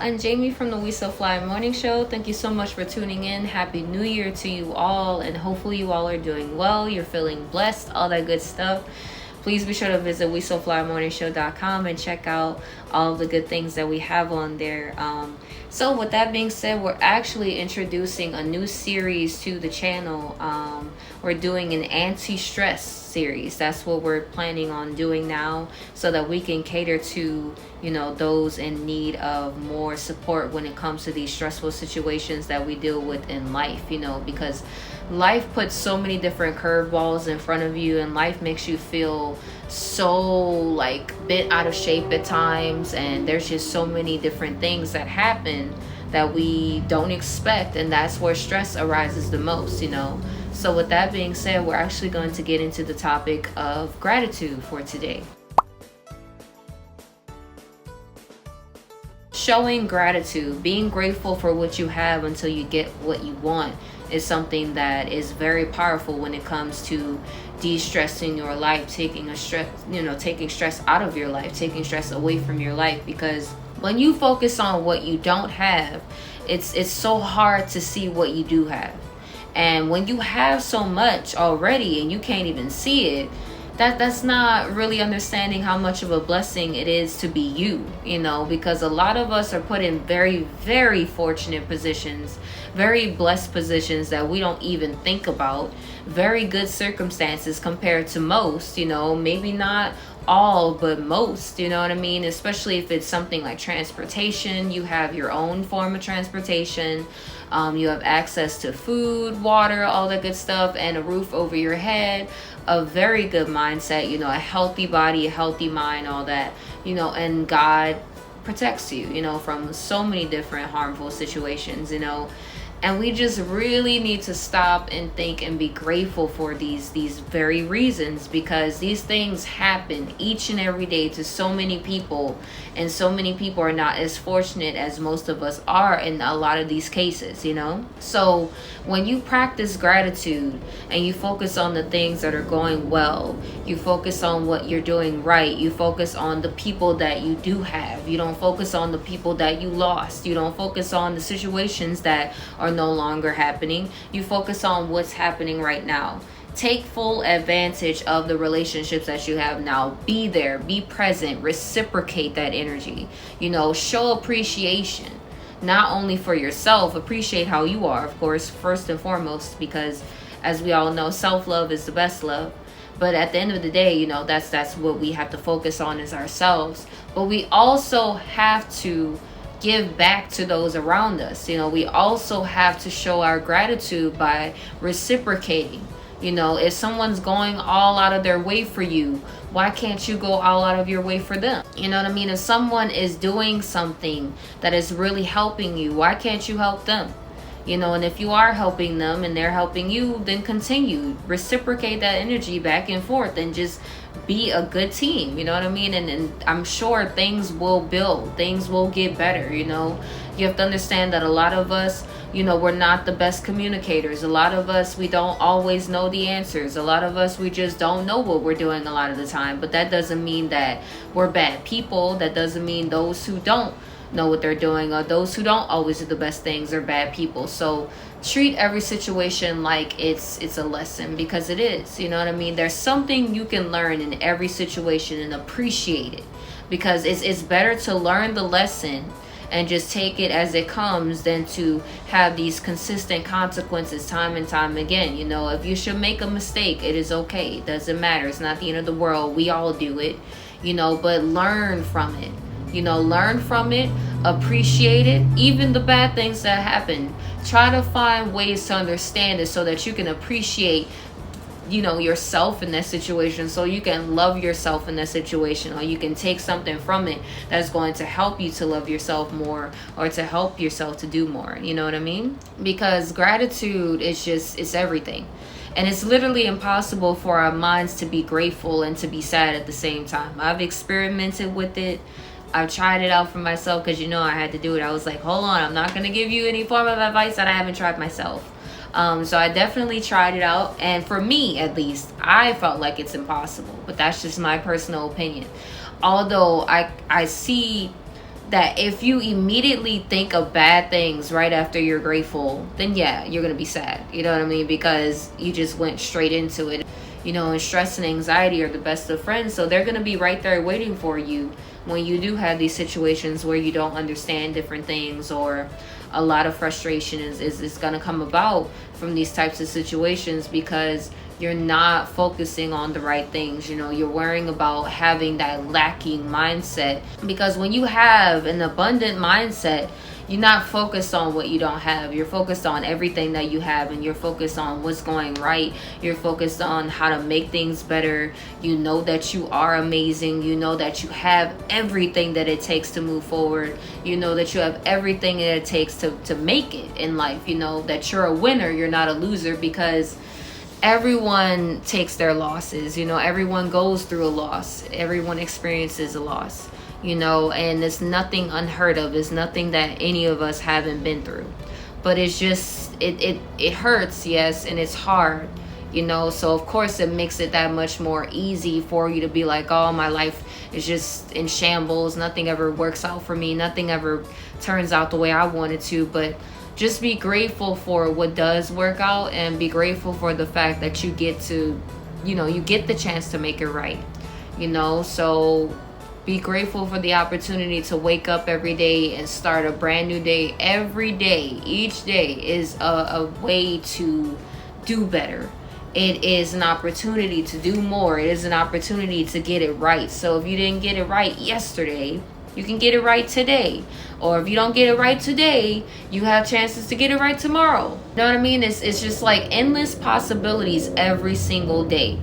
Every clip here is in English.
I'm Jamie from the Wesofly Morning Show. Thank you so much for tuning in. Happy New Year to you all, and hopefully you all are doing well. You're feeling blessed, all that good stuff. Please be sure to visit wesoflymorningshow.com and check out all of the good things that we have on there. So with that being said, we're actually introducing a new series to the channel. We're doing an anti-stress series. That's what we're planning on doing now, so that we can cater to, those in need of more support when it comes to these stressful situations that we deal with in life, because life puts so many different curveballs in front of you, and life makes you feel so bit out of shape at times, and there's just so many different things that happen that we don't expect, and that's where stress arises the most. So with that being said, we're actually going to get into the topic of gratitude for today. Showing gratitude, being grateful for what you have until you get what you want, is something that is very powerful when it comes to de-stressing your life, taking stress out of your life, taking stress away from your life. Because when you focus on what you don't have, it's so hard to see what you do have. And when you have so much already and you can't even see it, that's not really understanding how much of a blessing it is to be you, because a lot of us are put in very, very fortunate positions, very blessed positions that we don't even think about, very good circumstances compared to most, maybe not all, but most, especially if it's something like transportation. You have your own form of transportation. You have access to food, water, all that good stuff, and a roof over your head, a very good mindset, a healthy body, a healthy mind, all that, and God protects you, from so many different harmful situations, And we just really need to stop and think and be grateful for these very reasons, because these things happen each and every day to so many people, and so many people are not as fortunate as most of us are in a lot of these cases, So when you practice gratitude and you focus on the things that are going well, you focus on what you're doing right, you focus on the people that you do have, you don't focus on the people that you lost, you don't focus on the situations that are no longer happening, you focus on what's happening right now. Take full advantage of the relationships that you have now. Be there, be present, reciprocate that energy, show appreciation, not only for yourself, appreciate how you are, of course, first and foremost, because as we all know, self-love is the best love. But at the end of the day, that's what we have to focus on, is ourselves. But we also have to give back to those around us. We also have to show our gratitude by reciprocating. If someone's going all out of their way for you, why can't you go all out of your way for them? If someone is doing something that is really helping you, why can't you help them? And if you are helping them and they're helping you, then continue, reciprocate that energy back and forth, and just be a good team. And I'm sure things will build, things will get better. You have to understand that a lot of us, we're not the best communicators. A lot of us, we don't always know the answers. A lot of us, we just don't know what we're doing a lot of the time. But that doesn't mean that we're bad people. That doesn't mean those who don't know what they're doing, or those who don't always do the best things, are bad people. So treat every situation like it's a lesson, because it is. There's something you can learn in every situation, and appreciate it, because it's better to learn the lesson and just take it as it comes than to have these consistent consequences time and time again. If you should make a mistake, it is okay. It doesn't matter. It's not the end of the world. We all do it, but learn from it. Learn from it, appreciate it, even the bad things that happen. Try to find ways to understand it so that you can appreciate, yourself in that situation, so you can love yourself in that situation, or you can take something from it that's going to help you to love yourself more, or to help yourself to do more. You know what I mean? Because gratitude is it's everything. And it's literally impossible for our minds to be grateful and to be sad at the same time. I've experimented with it. I've tried it out for myself, because I had to do it. I was like, hold on, I'm not going to give you any form of advice that I haven't tried myself. So I definitely tried it out, and for me at least, I felt like it's impossible. But that's just my personal opinion. Although I see that if you immediately think of bad things right after you're grateful, then yeah, you're gonna be sad. You know what I mean? Because you just went straight into it. And stress and anxiety are the best of friends, so they're gonna be right there waiting for you when you do have these situations where you don't understand different things, or a lot of frustration is gonna come about from these types of situations, because you're not focusing on the right things. You're worrying about having that lacking mindset, because when you have an abundant mindset, you're not focused on what you don't have. You're focused on everything that you have, and you're focused on what's going right. You're focused on how to make things better. You know that you are amazing. You know that you have everything that it takes to move forward. You know that you have everything that it takes to make it in life. You know that you're a winner. You're not a loser, because everyone takes their losses. Everyone goes through a loss. Everyone experiences a loss. And it's nothing unheard of. It's nothing that any of us haven't been through. But it's just, it hurts, yes, and it's hard, So of course it makes it that much more easy for you to be like, oh, my life is just in shambles. Nothing ever works out for me. Nothing ever turns out the way I wanted to. But just be grateful for what does work out, and be grateful for the fact that you get to, you get the chance to make it right, So be grateful for the opportunity to wake up every day and start a brand new day every day. Each day is a way to do better. It is an opportunity to do more. It is an opportunity to get it right. So if you didn't get it right yesterday, you can get it right today. Or if you don't get it right today, you have chances to get it right tomorrow. You know what I mean? It's just like endless possibilities every single day.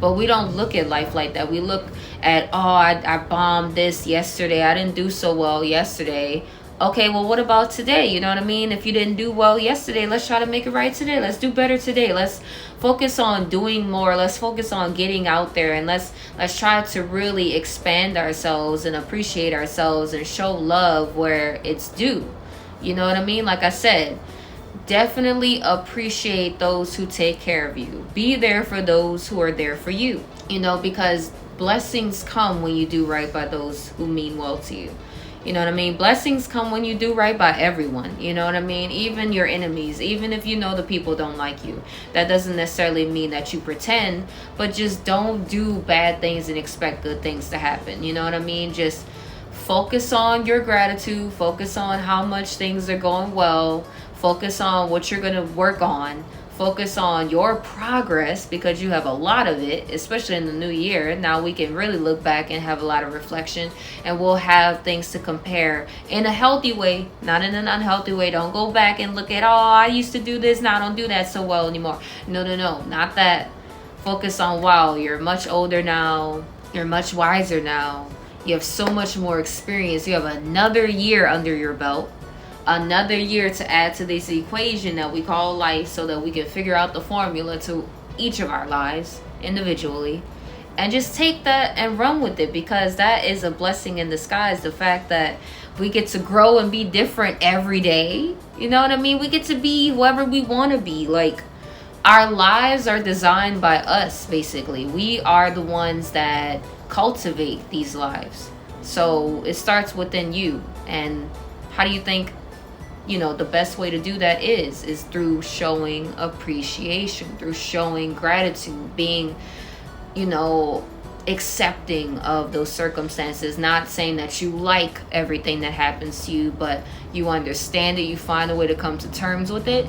But we don't look at life like that. We look at, I bombed this yesterday. I didn't do so well yesterday. Okay, well, what about today? You know what I mean? If you didn't do well yesterday, let's try to make it right today. Let's do better today. Let's focus on doing more. Let's focus on getting out there, and let's try to really expand ourselves and appreciate ourselves and show love where it's due. You know what I mean? Like I said, definitely appreciate those who take care of you. Be there for those who are there for you, because blessings come when you do right by those who mean well to you. You know what I mean? Blessings come when you do right by everyone. You know what I mean? Even your enemies, even if the people don't like you. That doesn't necessarily mean that you pretend, but just don't do bad things and expect good things to happen. You know what I mean? Just focus on your gratitude. Focus on how much things are going well. Focus on what you're going to work on. Focus on your progress, because you have a lot of it, especially in the new year. Now we can really look back and have a lot of reflection, and we'll have things to compare in a healthy way, not in an unhealthy way. Don't go back and look at, I used to do this, now I don't do that so well anymore. No, not that. Focus on, wow, you're much older now. You're much wiser now. You have so much more experience. You have another year under your belt. Another year to add to this equation that we call life, so that we can figure out the formula to each of our lives individually, and just take that and run with it, because that is a blessing in disguise. The fact that we get to grow and be different every day. You know what I mean? We get to be whoever we want to be. Like, our lives are designed by us, basically. We are the ones that cultivate these lives. So it starts within you. And how do you think the best way to do that is through showing appreciation, through showing gratitude, being, accepting of those circumstances. Not saying that you like everything that happens to you, but you understand it, you find a way to come to terms with it,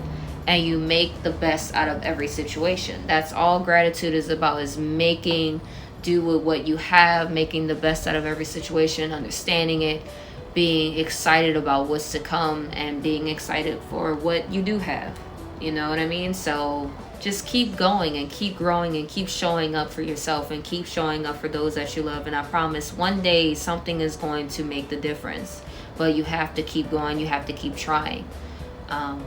and you make the best out of every situation. That's all gratitude is about, is making do with what you have, making the best out of every situation, understanding it, being excited about what's to come, and being excited for what you do have. You know what I mean? So just keep going and keep growing and keep showing up for yourself and keep showing up for those that you love. And I promise one day something is going to make the difference. But you have to keep going. You have to keep trying.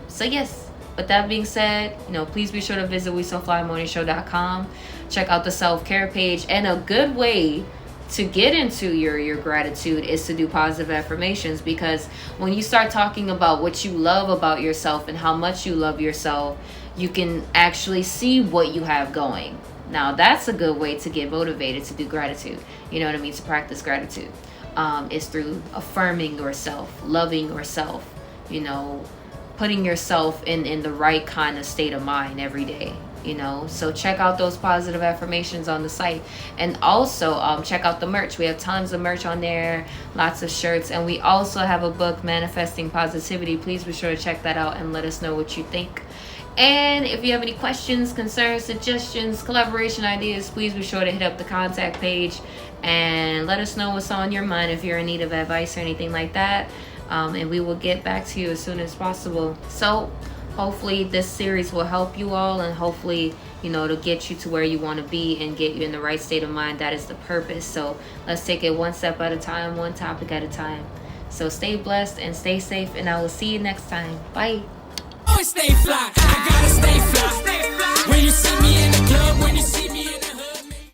So yes, with that being said, please be sure to visit wesoflymorningshow.com. Check out the self-care page. And a good way to get into your gratitude is to do positive affirmations, because when you start talking about what you love about yourself and how much you love yourself, you can actually see what you have going. Now that's a good way to get motivated to do gratitude. You know what I mean? To practice gratitude. is through affirming yourself, loving yourself, you know, putting yourself in the right kind of state of mind every day. You know, so check out those positive affirmations on the site, and also check out the merch. We have tons of merch on there, lots of shirts, and we also have a book, Manifesting Positivity. Please be sure to check that out and let us know what you think. And if you have any questions, concerns, suggestions, collaboration ideas, please be sure to hit up the contact page and let us know what's on your mind if you're in need of advice or anything like that. And we will get back to you as soon as possible. So hopefully this series will help you all, and hopefully, you know, to get you to where you want to be and get you in the right state of mind. That is the purpose. So let's take it one step at a time, one topic at a time. So stay blessed and stay safe, and I will see you next time. Bye. Always stay fly. I gotta stay fly. When you see me in the club, when you see me